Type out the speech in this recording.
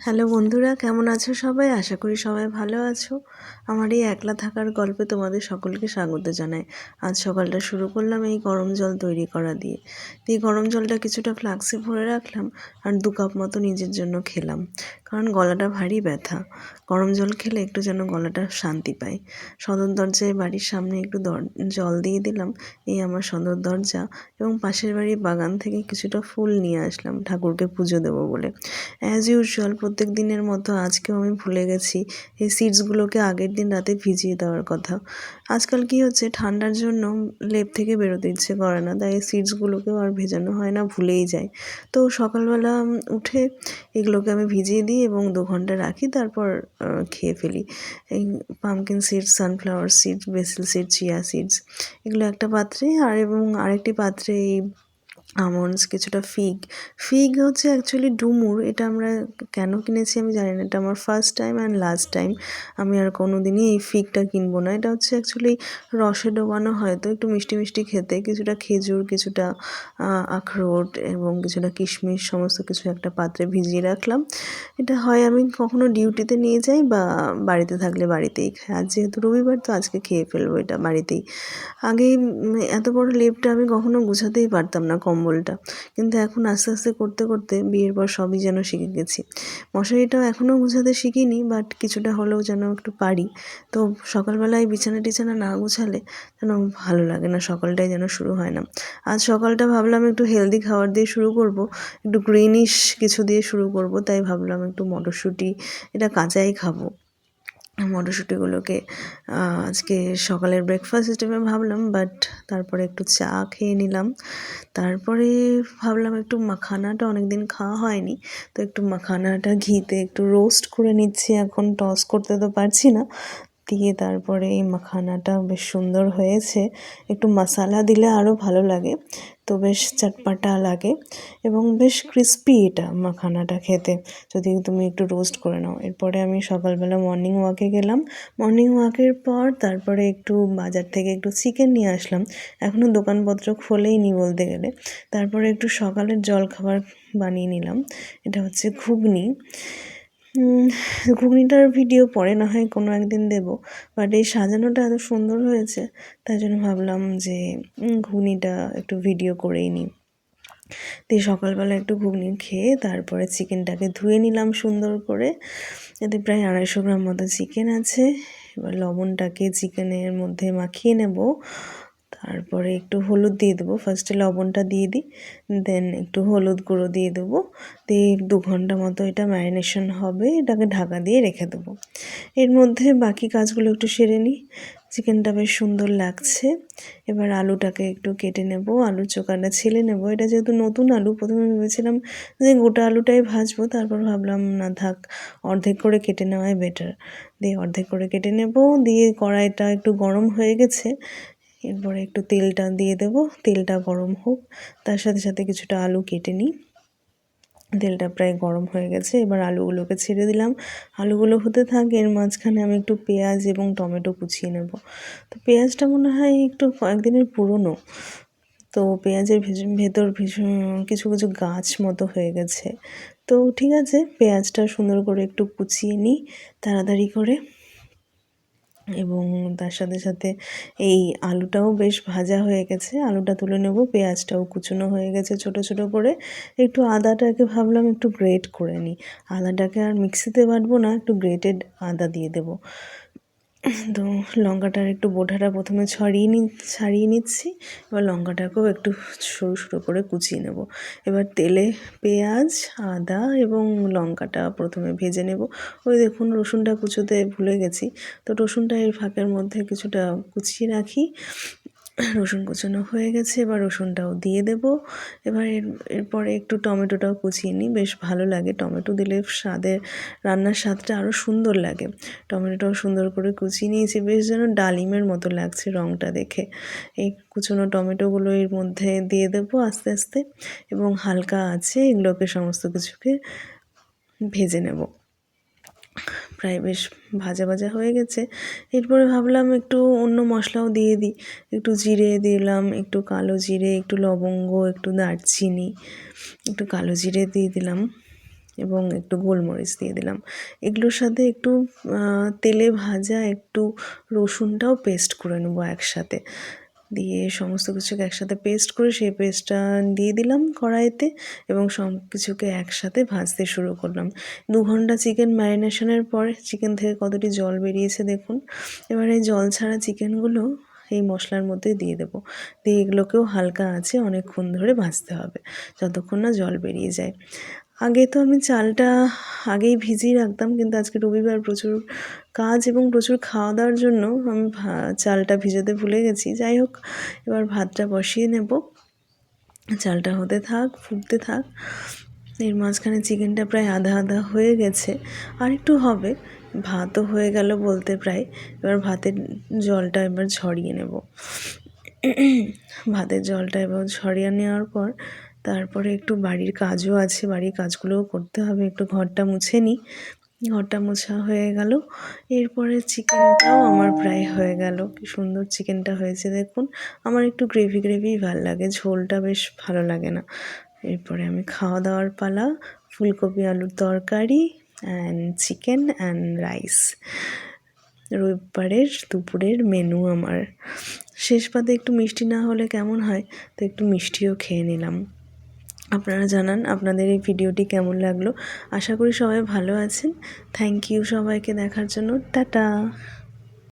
Hello বন্ধুরা, কেমন আছো সবাই? আশা করি সবাই ভালো আছো। আমার এই একলা থাকার গল্পে তোমাদের সকলকে স্বাগত জানাই। আজ সকালটা শুরু করলাম এই গরম জল তৈরি করা দিয়ে। এই গরম জলটা কিছুটা ফ্লাক্সে ভরে রাখলাম আর 2 কাপ মতো নিজের জন্য খেলাম, কারণ গলাটা ভারী ব্যথা। গরম জল খেলে একটু যেন গলাটা শান্তি পায়। সদর দরজায় বাড়ির সামনে একটু জল দিয়ে দিলাম, এই আমার সদর দরজা, এবং পাশের বাড়ির বাগান থেকে কিছুটা ফুল নিয়ে আসলাম ঠাকুরকে পুজো দেবো বলে। অ্যাজ ইউজুয়াল প্রত্যেক দিনের মতো আজকেও আমি ভুলে গেছি এই সিডসগুলোকে আগের দিন রাতে ভিজিয়ে দেওয়ার কথা। আজকাল কি হচ্ছে, ঠান্ডার জন্য লেপ থেকে বেরোতে ইচ্ছে করে না, তাই এই সিডসগুলোকেও আর ভেজানো হয় না, ভুলেই যায়। তো সকালবেলা উঠে এগুলোকে আমি ভিজিয়ে দিই এবং 2 ঘন্টা রাখি, তারপর খেয়ে ফেলি। এই pumpkin seeds, sunflower seeds, basil seeds, chia seeds, এগুলো একটা পাত্রে, এবং আরেকটি পাত্রে এই আমন্ডস, কিছুটা ফিগ। ফিগ হচ্ছে অ্যাকচুয়ালি ডুমুর। এটা আমরা কেন কিনেছি আমি জানি না, এটা আমার first time and last time. আমি আর কোনো দিনই এই ফিগটা কিনবো না। এটা হচ্ছে অ্যাকচুয়ালি রসে ডোবানো, হয়তো একটু মিষ্টি মিষ্টি খেতে, কিছুটা খেজুর, কিছুটা আখরোট এবং কিছুটা কিশমিশ, সমস্ত কিছু একটা পাত্রে ভিজিয়ে রাখলাম। এটা হয় আমি কখনো ডিউটিতে নিয়ে যাই বা বাড়িতে থাকলে বাড়িতেই খাই। আজ যেহেতু রবিবার, তো আজকে খেয়ে ফেলবো এটা বাড়িতেই। আগে এত বড় লেপটা আমি কখনো গুছাতেই পারতাম না, কম্বলটা। কিন্তু এখন আস্তে আস্তে করতে করতে বিয়ের পর সবই যেন শিখে গেছি। মশারিটাও এখনও গুছাতে শিখিনি, বাট কিছুটা হলেও যেন একটু পারি। তো সকালবেলায় বিছানা টিছানা না গুছালে যেন ভালো লাগে না, সকালটাই যেন শুরু হয় না। আজ সকালটা ভাবলাম একটু হেলদি খাবার দিয়ে শুরু করব, একটু গ্রিনিশ কিছু দিয়ে শুরু করব, তাই ভাবলাম একটু মটরশুঁটি, এটা কাঁচাই খাবো। মটরশুঁটিগুলোকে আজকে সকালের ব্রেকফাস্ট হিসেবে ভাবলাম, বাট তারপরে একটু চা খেয়ে নিলাম। তারপরে ভাবলাম একটু মাখানাটা অনেক দিন খাওয়া হয়নি, তো একটু মাখানাটা ঘিতে একটু রোস্ট করে নিচ্ছি। এখন টস করতে তো পারছি না, দিয়ে তারপরে এই মাখানাটা বেশ সুন্দর হয়েছে। একটু মশলা দিলে আরও ভালো লাগে, তো বেশ চটপাটা লাগে এবং বেশ ক্রিস্পি এটা মাখানাটা খেতে, যদি তুমি একটু রোস্ট করে নাও। এরপরে আমি সকালবেলা মর্নিং ওয়াকে গেলাম। মর্নিং ওয়াকের পর তারপরে একটু বাজার থেকে একটু চিকেন নিয়ে আসলাম। এখনও দোকানপত্র খোলেইনি বলতে গেলে। তারপরে একটু সকালের জলখাবার বানিয়ে নিলাম। এটা হচ্ছে ঘুগনি। ঘুগনিটার ভিডিও পরে না হয় কোনো একদিন দেবো, বাট এই সাজানোটা এত সুন্দর হয়েছে, তাই জন্য ভাবলাম যে ঘুগনিটা একটু ভিডিও করেই নিই। দিয়ে সকালবেলা একটু ঘুগনি খেয়ে তারপরে চিকেনটাকে ধুয়ে নিলাম সুন্দর করে। এতে প্রায় 250 গ্রাম মতো চিকেন আছে। এবার লবণটাকে চিকেনের মধ্যে মাখিয়ে নেব, তারপরে একটু হলুদ দিয়ে দেবো। ফার্স্টে লবণটা দিয়ে দিই, দেন একটু হলুদ গুঁড়ো দিয়ে দেবো, দিয়ে 2 ঘন্টা মতো এটা ম্যারিনেশন হবে। এটাকে ঢাকা দিয়ে রেখে দেবো। এর মধ্যে বাকি কাজগুলো একটু সেরে নিই। চিকেনটা বেশ সুন্দর লাগছে। এবার আলুটাকে একটু কেটে নেব, আলুর চোকাটা ছিলে নেব। এটা যেহেতু নতুন আলু, প্রথমে ভেবেছিলাম যে গোটা আলুটাই ভাজবো, তারপর ভাবলাম না থাক, অর্ধেক করে কেটে নেওয়াই বেটার। দিয়ে অর্ধেক করে কেটে নেব। দিয়ে কড়াইটা একটু গরম হয়ে গেছে, এরপরে একটু তেলটা দিয়ে দেব। তেলটা গরম হোক, তার সাথে সাথে কিছুটা আলু কেটে নিই। তেলটা প্রায় গরম হয়ে গেছে, এবার আলুগুলোকে ছেড়ে দিলাম। আলুগুলো হতে থাক, এর মাঝখানে আমি একটু পেঁয়াজ এবং টমেটো কুচিয়ে নেব। তো পেঁয়াজটা মনে হয় একটু কয়েকদিনের পুরনো, তো পেঁয়াজের ভেতর ভীষণ কিছু কিছু গাছ মতো হয়ে গেছে। তো ঠিক আছে, পেঁয়াজটা সুন্দর করে একটু কুচিয়ে নিই তাড়াতাড়ি করে, এবং তার সাথে সাথে এই আলুটাও বেশ ভাজা হয়ে গেছে। আলুটা তুলে নেব, পেঁয়াজটাও কুচনো হয়ে গেছে ছোট ছোট করে। একটু আদাটাকে ভাবলাম একটু গ্রেট করে নিই। আদাটাকে আর মিক্সিতে বাটবো না, একটু গ্রেটেড আদা দিয়ে দেবো। তো লঙ্কাটার একটু বোঁটাটা প্রথমে ছাড়িয়ে নিচ্ছি। এবার লঙ্কাটাকেও একটু সরু সরু করে কুচিয়ে নেব। এবার তেলে পেঁয়াজ, আদা এবং লঙ্কাটা প্রথমে ভেজে নেব। ওই দেখুন, রসুনটা কুচোতে ভুলে গেছি, তো রসুনটা এর ফাঁকের মধ্যে কিছুটা কুচিয়ে রাখি। রসুন কুচানো হয়ে গেছে, এবার রসুনটাও দিয়ে দেব। এবার এরপরে একটু টমেটোটাও কুচিয়ে নিই, বেশ ভালো লাগে টমেটো দিলে, রান্নার স্বাদটা আরও সুন্দর লাগে। টমেটোটাও সুন্দর করে কুচিয়ে নিয়েছি, বেশ যেন ডালিমের মতো লাগছে রঙটা দেখে। এই কুচনো টমেটোগুলো এর মধ্যে দিয়ে দেবো আস্তে আস্তে, এবং হালকা আছে এগুলোকে সমস্ত কিছুকে ভেজে নেব। প্রায় বেশ ভাজা ভাজা হয়ে গেছে। এরপরে ভাবলাম একটু অন্য মশলাও দিয়ে দিই। একটু জিরে দিলাম, একটু কালো জিরে, একটু লবঙ্গ, একটু দারচিনি, একটু কালো জিরে দিয়ে দিলাম। এবং একটু গোলমরিচ দিয়ে দিলাম। এগুলোর সাথে একটু তেলে ভাজা একটু রসুনটাও পেস্ট করে নেবো একসাথে, দিয়ে সমস্ত কিছুকে একসাথে পেস্ট করে সেই পেস্টটা দিয়ে দিলাম কড়াইতে এবং সব কিছুকে একসাথে ভাজতে শুরু করলাম। 2 ঘন্টা চিকেন ম্যারিনেশনের পরে চিকেন থেকে কতটি জল বেরিয়েছে দেখুন। এবার এই জল ছাড়া চিকেনগুলো এই মশলার মধ্যে দিয়ে দেবো, দিয়ে এগুলোকেও হালকা আঁচে অনেকক্ষণ ধরে ভাজতে হবে যতক্ষণ না জল বেরিয়ে যায়। আগে তো আমি চালটা আগেই ভিজিয়ে রাখতাম, কিন্তু আজকে রবিবার প্রচুর কাজ এবং প্রচুর খাওয়া দাওয়ার জন্য আমি চালটা ভিজাতে ভুলে গেছি। যাই হোক, এবার ভাতটা বসিয়ে নেব, চালটা হতে থাক, ফুটতে থাক। এর মাঝখানে চিকেনটা প্রায় আধা আধা হয়ে গেছে, আর একটু হবে, ভাতও হয়ে গেল বলতে প্রায়। এবার ভাতের জলটা এবার ঝরিয়ে নেব। ভাতের জলটা এবার ঝরিয়ে নেওয়ার পর তারপরে একটু বাড়ির কাজও আছে, বাড়ির কাজগুলোও করতে হবে। একটু ঘরটা মুছে নিই, ঘরটা মোছা হয়ে গেল। এরপরে চিকেনটাও আমার প্রায় হয়ে গেল। কি সুন্দর চিকেনটা হয়েছে দেখুন। আমার একটু গ্রেভি গ্রেভি ভালো লাগে, ঝোলটা বেশ ভালো লাগে না। এরপরে আমি খাওয়া দাওয়ার পালা, ফুলকপি আলুর তরকারি অ্যান্ড চিকেন অ্যান্ড রাইস, রবিবারের দুপুরের মেনু আমার। শেষ পাতে একটু মিষ্টি না হলে কেমন হয়, তো একটু মিষ্টিও খেয়ে নিলাম। আপনারা জানান আপনাদের এই ভিডিওটি কেমন লাগলো। আশা করি সবাই ভালো আছেন। থ্যাংক ইউ সবাইকে দেখার জন্য। টাটা।